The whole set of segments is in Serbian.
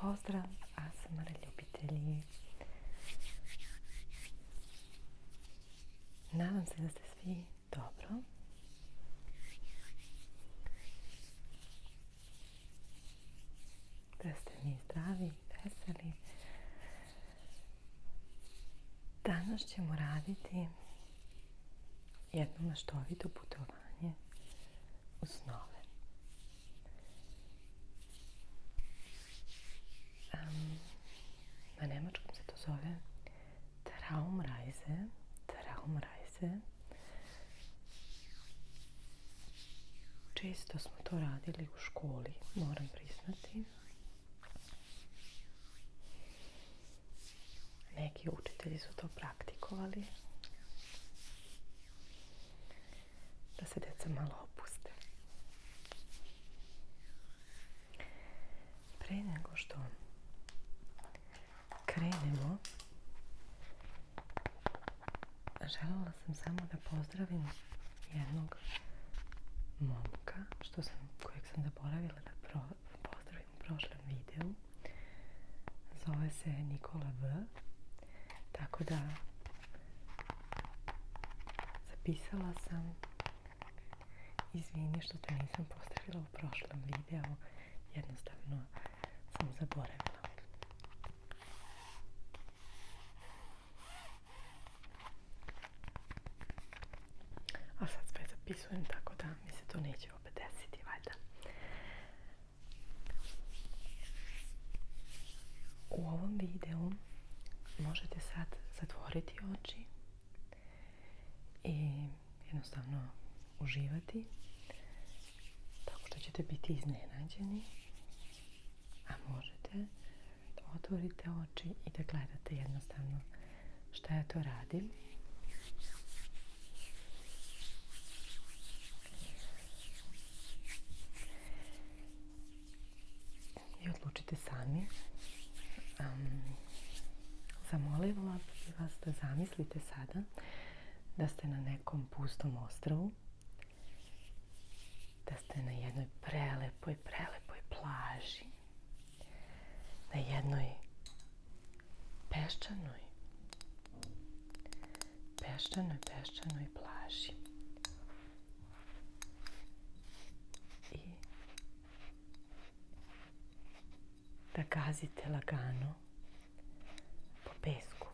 Pozdrav ASMR ljubitelji. Nadam se da ste svi dobro. Da ste mi zdravi, veseli. Danas ćemo raditi jedno maštovito putovanje u snove. Na nemačkom se to zove Traumreise. Često smo to radili u školi, moram priznati. Neki učitelji su to praktikovali. Da se deca malo opuste. Pre nego što krenemo, željela sam samo da pozdravim jednog momka kojeg sam zaboravila da pozdravim u prošlom videu. Zove se Nikola V. Tako da zapisala sam, izvini što te nisam pozdravila u prošlom videu, jednostavno sam zaboravila. A sad sve zapisujem, tako da mi se to neće opet desiti, valjda. U ovom videu možete sad zatvoriti oči i jednostavno uživati, tako što ćete biti iznenađeni, a možete da otvorite oči i da gledate jednostavno šta ja to radim. I odlučite sami. Zamolila bih vas da zamislite sada da ste na nekom pustom ostrvu, da ste na jednoj prelepoj plaži, na jednoj peščanoj plaži. I da gazite lagano po pesku.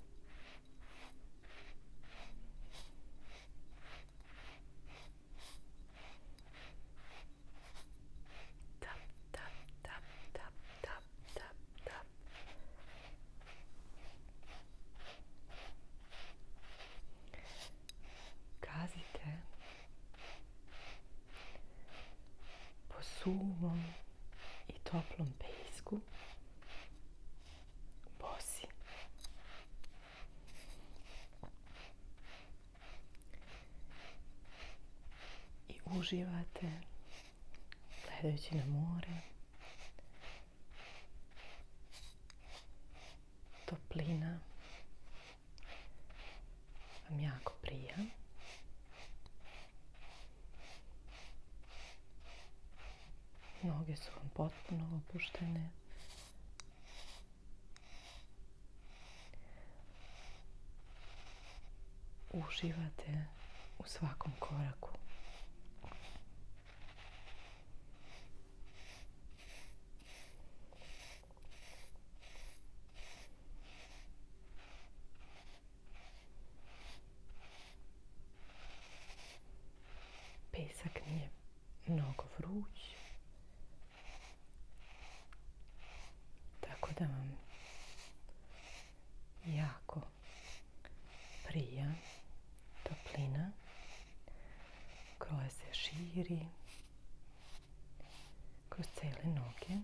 Tap, tap, tap, tap, tap, tap, tap. Gazite po suvom i toplom pesku, bosi. I uživate gledajući na more. Toplina vam jako prija. Noge su vam potpuno opuštene. Uživate u svakom koraku. Pesak nije mnogo vruć, tako da vam jako prija toplina koja se širi kroz cele noge.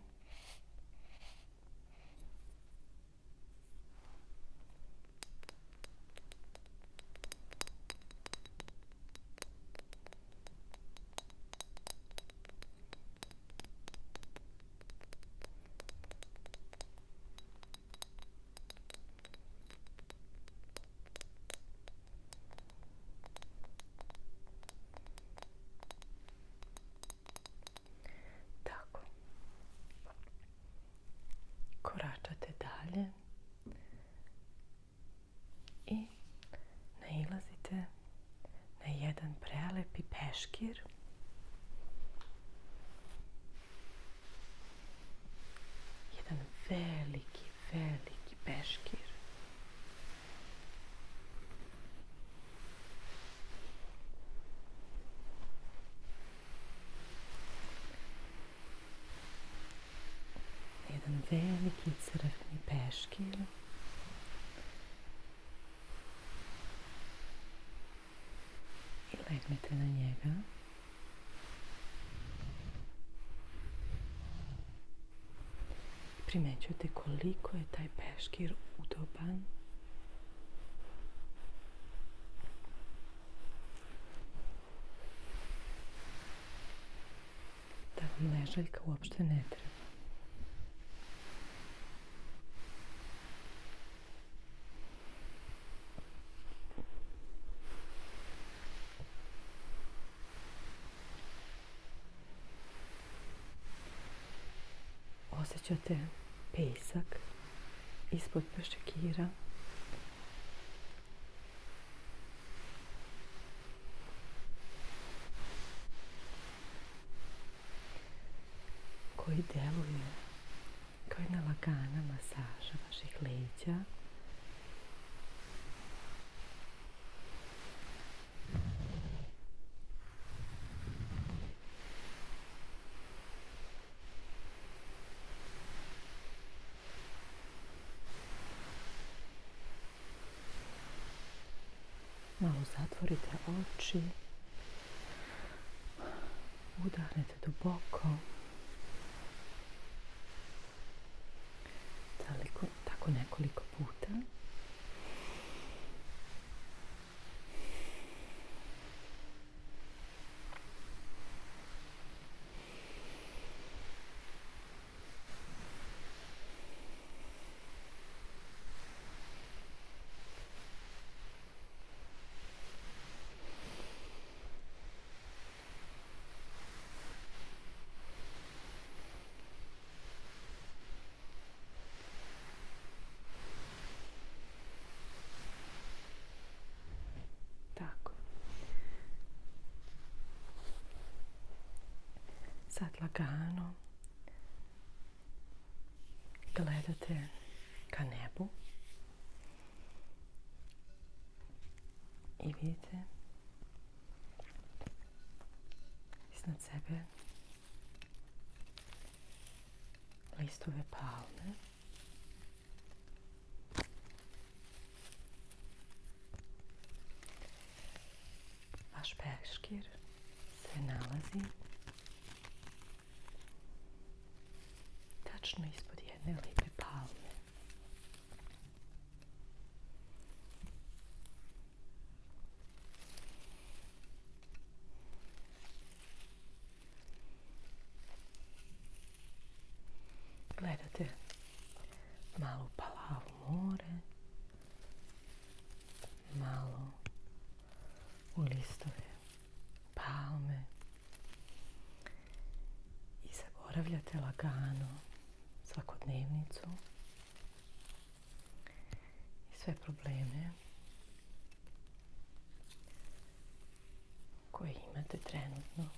veliki, veliki peškir. Jedan veliki crveni peškir. I legnete na njega. Primećujete koliko je taj peškir udoban. Da vam ležaljka uopšte ne treba. Osjećate pesak ispod peškira. Koji deluje kao jedna lagana masaža vaših leđa. Malo zatvorite oči, udahnete duboko, tako nekoliko puta. Sad lagano gledate ka nebu i vidite iznad sebe listove palme. Vaš peškir se nalazi tačno ispod jedne lipe palme. Gledate malo u Palavu more, malo u listove palme i zaboravljate lagano svakodnevnicu i sve probleme koje imate trenutno.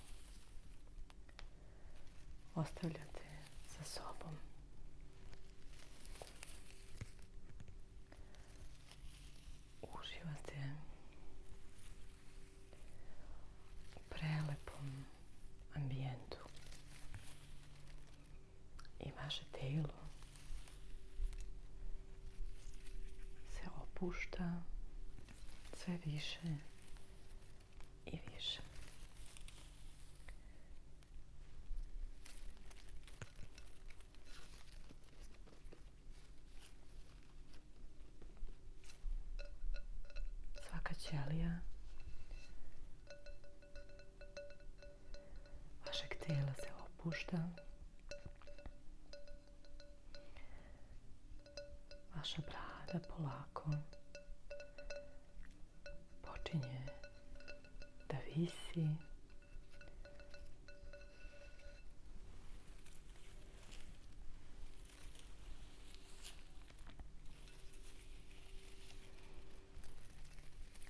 Ostavljate sa sobom. Uživate u prelepom ambijentu i vaše telo se opušta sve više i više. Svaka ćelija vašeg tela se opušta. Vaša brada polako počinje da visi.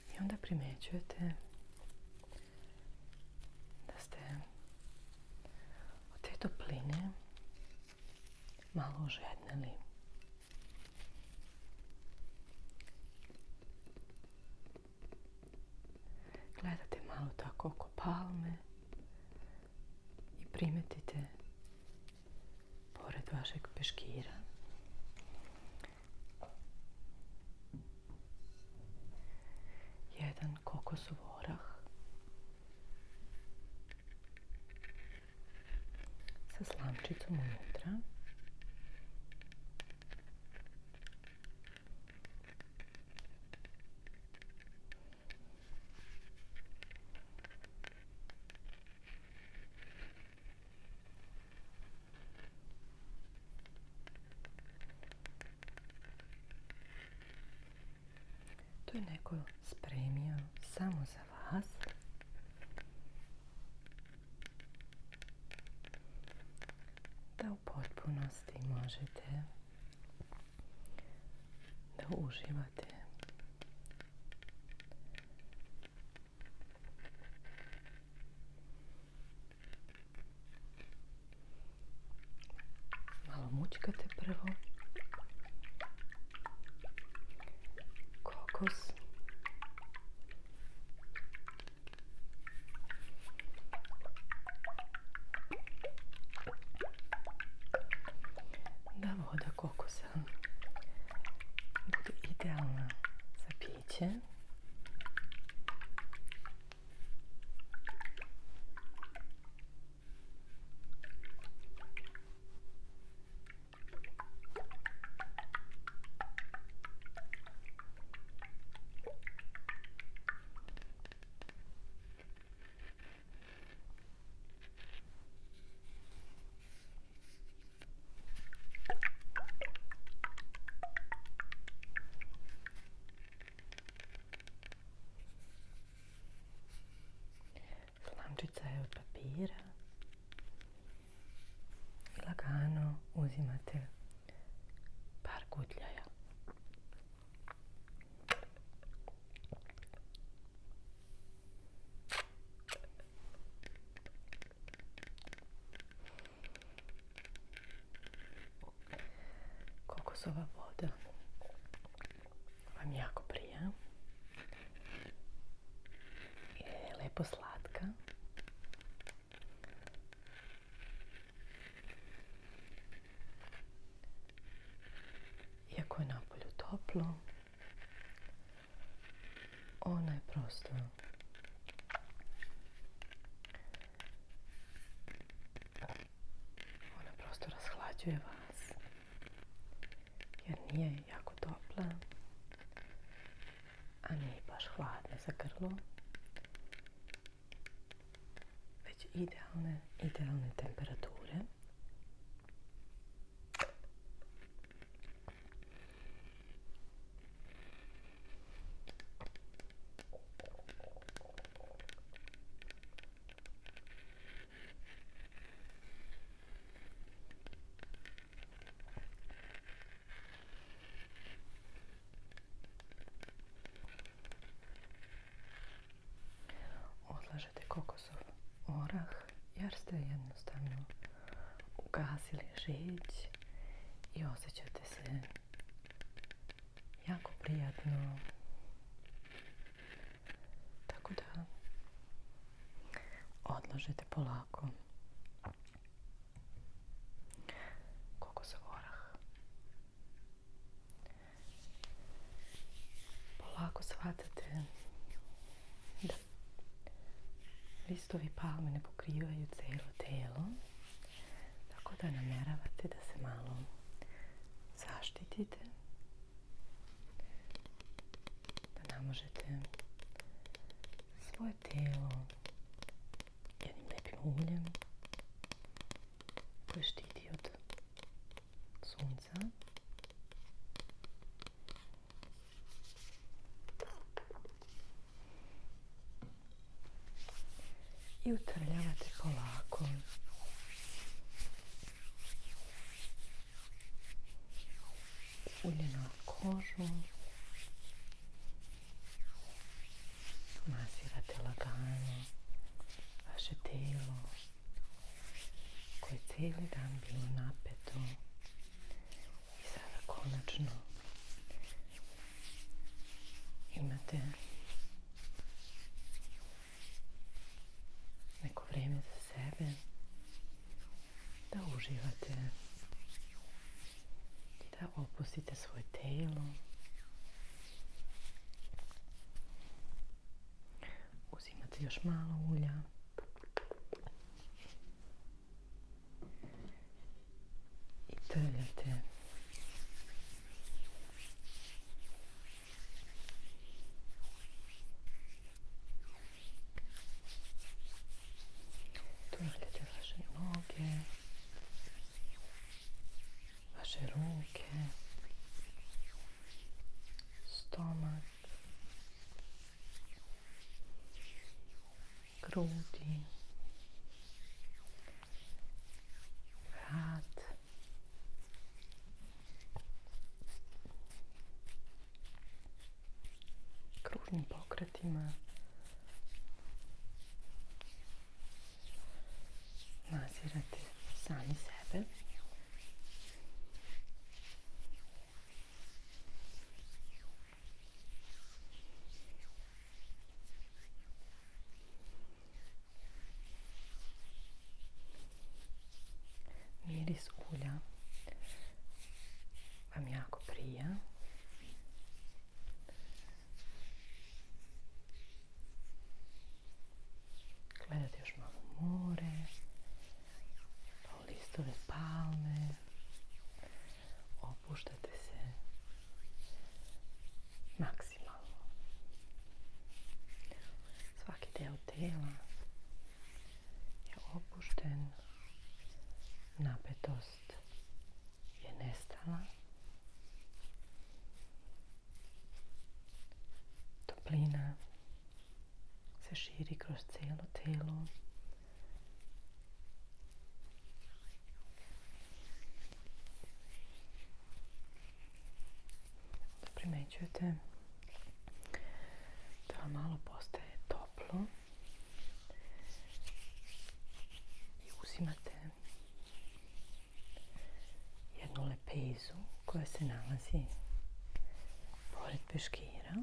I onda primećujete da ste od te topline malo ožedneli. Gledate malo tako oko palme i primetite pored vašeg peškira jedan kokosov orah sa slamčicom unutra. To je neko spremio samo za vas. Da u potpunosti možete da uživate malo mućkate prvo kokos, da voda kokosa bude idealna za piće. Slamčica je od papira i lagano uzimate par gutljaja. Kokosova voda vam jako prija. Je lepo slatka. Iako je napolju toplo, ona je prosto rashlađuje vas, jer nije jako topla, a nije baš hladna za grlo, već idealne temperature. Odlažete kokosov orah jer ste jednostavno ugasili žeđ i osjećate se jako prijatno. Tako da odlažete polako kokosov orah. Polako shvatate da listovi palme ne pokrivaju cijelo tijelo, tako da namjeravate da se malo zaštitite, da namažete svoje tijelo jednim lijepim uljem koje štiti od sunca. I utrljavate polako ulje na kožu, masirate lagano vaše tijelo koje cijeli dan bilo napeto konačno imate neko vrijeme za sebe, da uživate i da opustite svoje telo. Uzimate još malo ulja i trljate vaše noge, vaše ruke, stomak, grudi, vrat, kružnim pokretima masirate sami sebe. Miris ulja vam jako prija. Gledate još malo more, listove palme, opuštate se maksimalno. Svaki deo tela je opušten, napetost je nestala, toplina se širi kroz cijelo telo. Primećujete da vam malo postaje toplo i uzimate jednu lepezu koja se nalazi pored peškira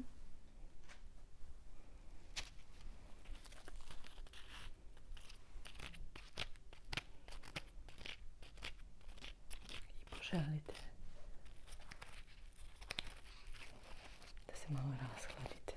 i poželite da se malo rashladite.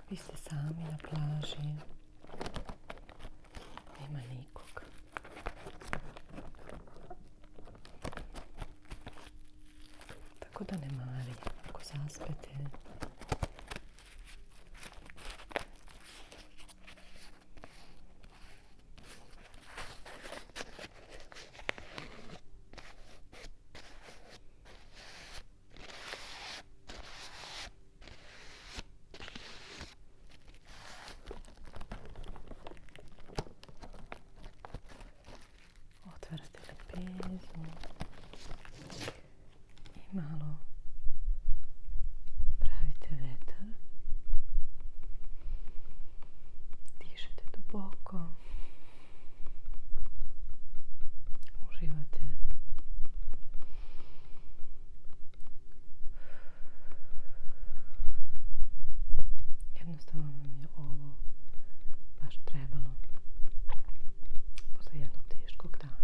Vi ste sami na plaži, nema nikog. Tako da ne mari ako zaspete. Otvarate lepezu i malo pravite vetar. Dišete duboko. Uživate. Jednostavno vam je ovo baš trebalo posle jednog teškog dana.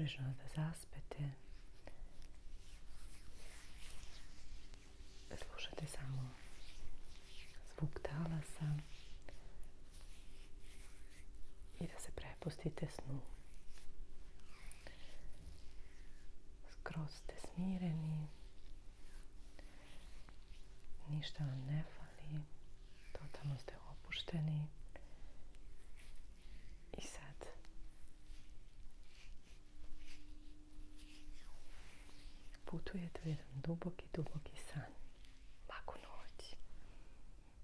bezbrižno da zaspete. Slušate samo zvuk talasa i da se prepustite snu. Skroz ste smireni, ništa vam ne fali, totalno ste opušteni i sad putujete u jedan duboki san.